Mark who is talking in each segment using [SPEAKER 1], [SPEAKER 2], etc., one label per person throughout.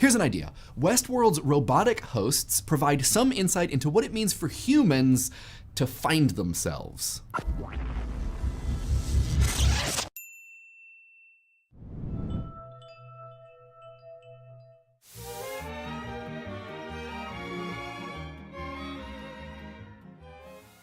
[SPEAKER 1] Here's an idea. Westworld's robotic hosts provide some insight into what it means for humans to find themselves.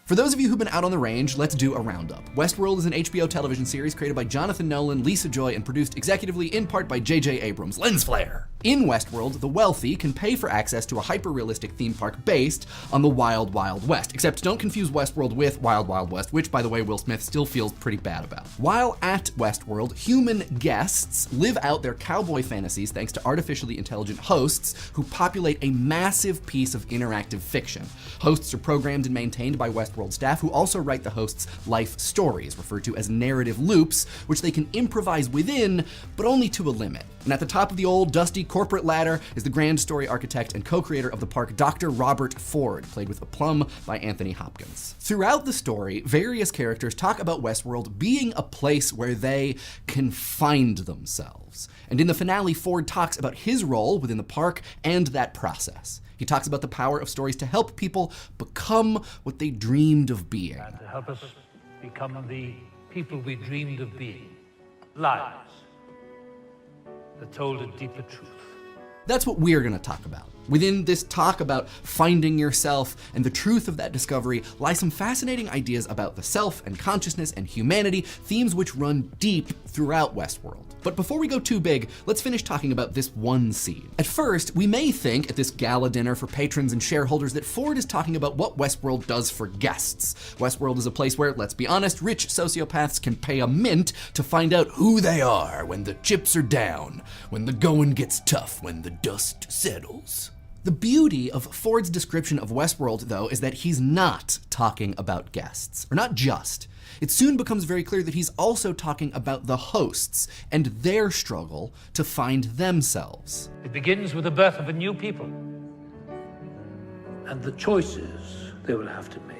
[SPEAKER 1] For those of you who've been out on the range, let's do a roundup. Westworld is an HBO television series created by Jonathan Nolan, Lisa Joy, and produced executively in part by J.J. Abrams. Lens flare! In Westworld, the wealthy can pay for access to a hyper-realistic theme park based on the Wild Wild West. Except don't confuse Westworld with Wild Wild West, which, by the way, Will Smith still feels pretty bad about. While at Westworld, human guests live out their cowboy fantasies thanks to artificially intelligent hosts who populate a massive piece of interactive fiction. Hosts are programmed and maintained by Westworld staff who also write the hosts' life stories, referred to as narrative loops, which they can improvise within, but only to a limit. And at the top of the old, dusty corporate ladder is the grand story architect and co-creator of the park, Dr. Robert Ford, played with aplomb by Anthony Hopkins. Throughout the story, various characters talk about Westworld being a place where they can find themselves. And in the finale, Ford talks about his role within the park and that process. He talks about the power of stories to help people become what they dreamed of being.
[SPEAKER 2] And to help us become the people we dreamed of being. Lives that told a deeper truth.
[SPEAKER 1] That's what we're going to talk about. Within this talk about finding yourself and the truth of that discovery lie some fascinating ideas about the self and consciousness and humanity, themes which run deep throughout Westworld. But before we go too big, let's finish talking about this one scene. At first, we may think at this gala dinner for patrons and shareholders that Ford is talking about what Westworld does for guests. Westworld is a place where, let's be honest, rich sociopaths can pay a mint to find out who they are when the chips are down, when the going gets tough, when the dust settles. The beauty of Ford's description of Westworld, though, is that he's not talking about guests, or not just. It soon becomes very clear that he's also talking about the hosts and their struggle to find themselves.
[SPEAKER 2] It begins with the birth of a new people and the choices they will have to make.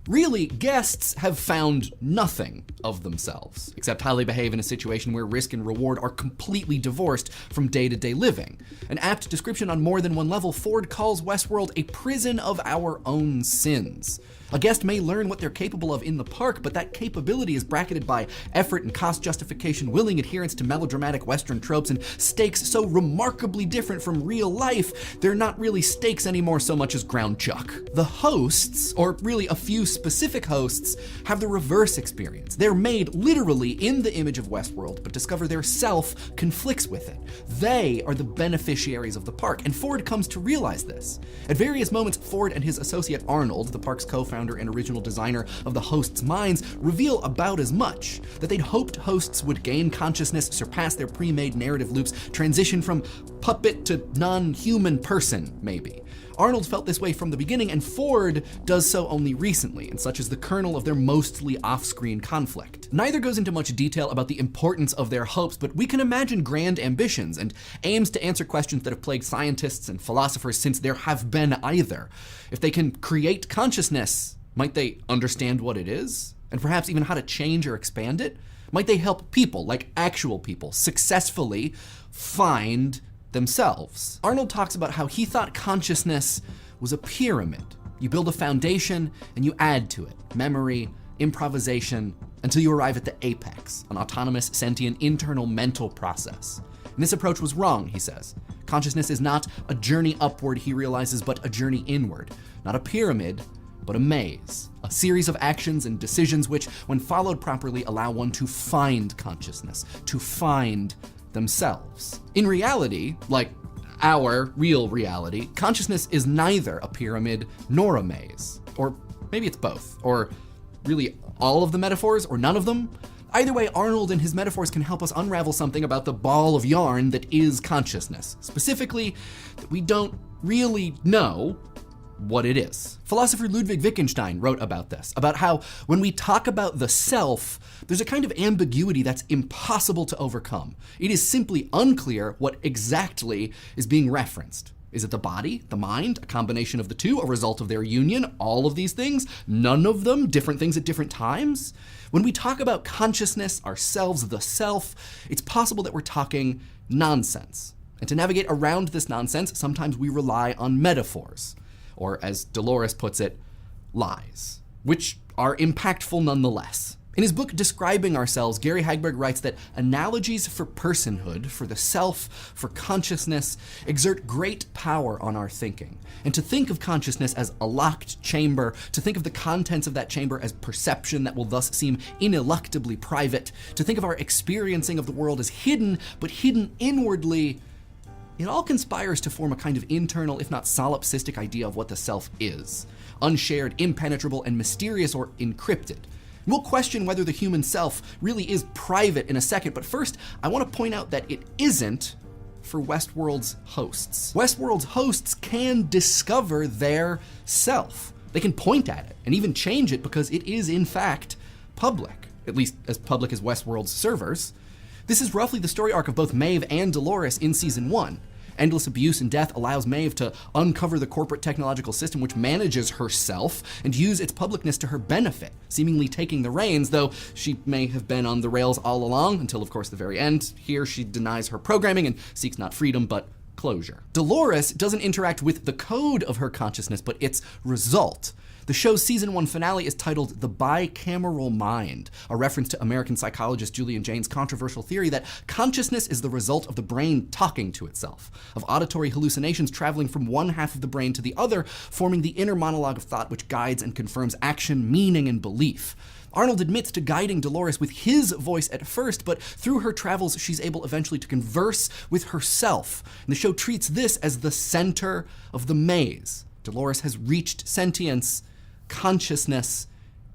[SPEAKER 1] Really, guests have found nothing of themselves, except how they behave in a situation where risk and reward are completely divorced from day-to-day living. An apt description on more than one level, Ford calls Westworld a prison of our own sins. A guest may learn what they're capable of in the park, but that capability is bracketed by effort and cost justification, willing adherence to melodramatic Western tropes, and stakes so remarkably different from real life, they're not really stakes anymore so much as ground chuck. The hosts, or really a few specific hosts, have the reverse experience. They're made literally in the image of Westworld, but discover their self conflicts with it. They are the beneficiaries of the park, and Ford comes to realize this. At various moments, Ford and his associate Arnold, the park's co-founder and original designer of the hosts' minds, reveal about as much, that they'd hoped hosts would gain consciousness, surpass their pre-made narrative loops, transition from puppet to non-human person, maybe. Arnold felt this way from the beginning, and Ford does so only recently, and such is the kernel of their mostly off-screen conflict. Neither goes into much detail about the importance of their hopes, but we can imagine grand ambitions and aims to answer questions that have plagued scientists and philosophers since there have been either. If they can create consciousness, might they understand what it is? And perhaps even how to change or expand it? Might they help people, like actual people, successfully find themselves? Arnold talks about how he thought consciousness was a pyramid. You build a foundation and you add to it memory, improvisation, until you arrive at the apex, an autonomous, sentient, internal mental process. And this approach was wrong, he says. Consciousness is not a journey upward, he realizes, but a journey inward. Not a pyramid, but a maze. A series of actions and decisions which, when followed properly, allow one to find consciousness, to find themselves. In reality, like our real reality, consciousness is neither a pyramid nor a maze. Or maybe it's both. Or really all of the metaphors, or none of them. Either way, Arnold and his metaphors can help us unravel something about the ball of yarn that is consciousness. Specifically, that we don't really know what it is. Philosopher Ludwig Wittgenstein wrote about this, about how when we talk about the self, there's a kind of ambiguity that's impossible to overcome. It is simply unclear what exactly is being referenced. Is it the body, the mind, a combination of the two, a result of their union, all of these things, none of them, different things at different times? When we talk about consciousness, ourselves, the self, it's possible that we're talking nonsense. And to navigate around this nonsense, sometimes we rely on metaphors, or as Dolores puts it, lies, which are impactful nonetheless. In his book Describing Ourselves, Gary Hagberg writes that analogies for personhood, for the self, for consciousness, exert great power on our thinking. And to think of consciousness as a locked chamber, to think of the contents of that chamber as perception that will thus seem ineluctably private, to think of our experiencing of the world as hidden, but hidden inwardly, it all conspires to form a kind of internal, if not solipsistic idea of what the self is. Unshared, impenetrable, and mysterious or encrypted. We'll question whether the human self really is private in a second, but first, I want to point out that it isn't for Westworld's hosts. Westworld's hosts can discover their self. They can point at it and even change it because it is, in fact, public, at least as public as Westworld's servers. This is roughly the story arc of both Maeve and Dolores in Season 1. Endless abuse and death allows Maeve to uncover the corporate technological system which manages herself and use its publicness to her benefit, seemingly taking the reins, though she may have been on the rails all along until, of course, the very end. Here she denies her programming and seeks not freedom, but closure. Dolores doesn't interact with the code of her consciousness, but its result. The show's Season 1 finale is titled The Bicameral Mind, a reference to American psychologist Julian Jaynes' controversial theory that consciousness is the result of the brain talking to itself, of auditory hallucinations traveling from one half of the brain to the other, forming the inner monologue of thought which guides and confirms action, meaning, and belief. Arnold admits to guiding Dolores with his voice at first, but through her travels, she's able eventually to converse with herself. And the show treats this as the center of the maze. Dolores has reached sentience, consciousness,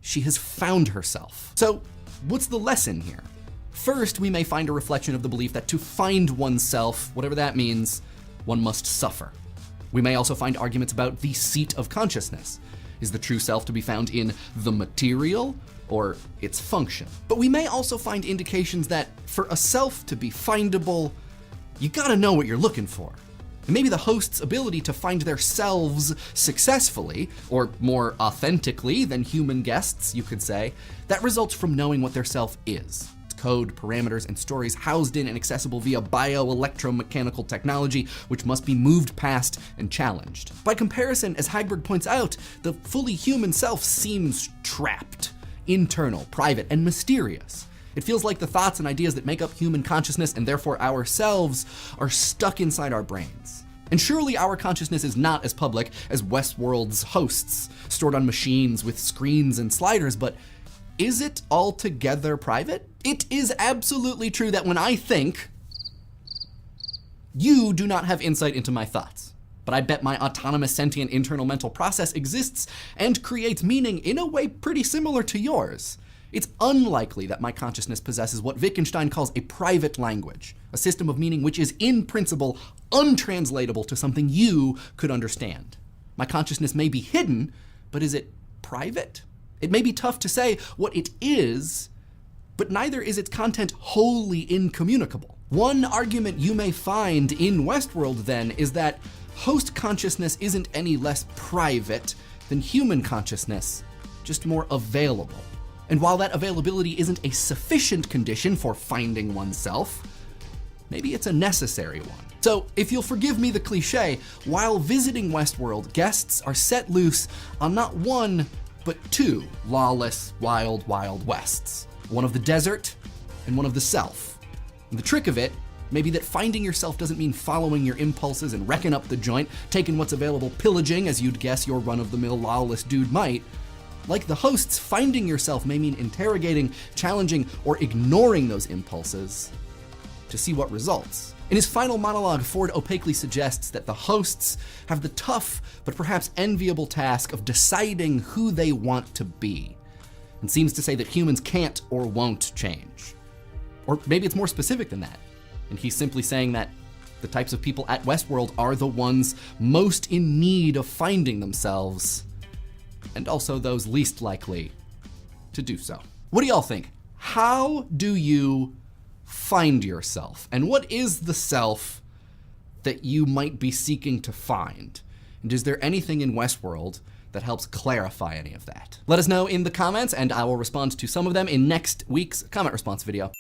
[SPEAKER 1] she has found herself. So, what's the lesson here? First, we may find a reflection of the belief that to find oneself, whatever that means, one must suffer. We may also find arguments about the seat of consciousness. Is the true self to be found in the material or its function? But we may also find indications that for a self to be findable, you gotta know what you're looking for. And maybe the host's ability to find their selves successfully, or more authentically than human guests, you could say, that results from knowing what their self is. It's code, parameters, and stories housed in and accessible via bio-electromechanical technology, which must be moved past and challenged. By comparison, as Hagberg points out, the fully human self seems trapped, internal, private, and mysterious. It feels like the thoughts and ideas that make up human consciousness, and therefore ourselves, are stuck inside our brains. And surely our consciousness is not as public as Westworld's hosts, stored on machines with screens and sliders, but is it altogether private? It is absolutely true that when I think, you do not have insight into my thoughts. But I bet my autonomous sentient internal mental process exists and creates meaning in a way pretty similar to yours. It's unlikely that my consciousness possesses what Wittgenstein calls a private language, a system of meaning which is in principle untranslatable to something you could understand. My consciousness may be hidden, but is it private? It may be tough to say what it is, but neither is its content wholly incommunicable. One argument you may find in Westworld, then, is that host consciousness isn't any less private than human consciousness, just more available. And while that availability isn't a sufficient condition for finding oneself, maybe it's a necessary one. So, if you'll forgive me the cliche, while visiting Westworld, guests are set loose on not one, but two lawless, wild, wild wests. One of the desert, and one of the self. And the trick of it may be that finding yourself doesn't mean following your impulses and wrecking up the joint, taking what's available, pillaging as you'd guess your run-of-the-mill lawless dude might. Like the hosts, finding yourself may mean interrogating, challenging, or ignoring those impulses to see what results. In his final monologue, Ford opaquely suggests that the hosts have the tough, but perhaps enviable task of deciding who they want to be, and seems to say that humans can't or won't change. Or maybe it's more specific than that, and he's simply saying that the types of people at Westworld are the ones most in need of finding themselves, and also those least likely to do so. What do y'all think? How do you find yourself? And what is the self that you might be seeking to find? And is there anything in Westworld that helps clarify any of that? Let us know in the comments, and I will respond to some of them in next week's comment response video.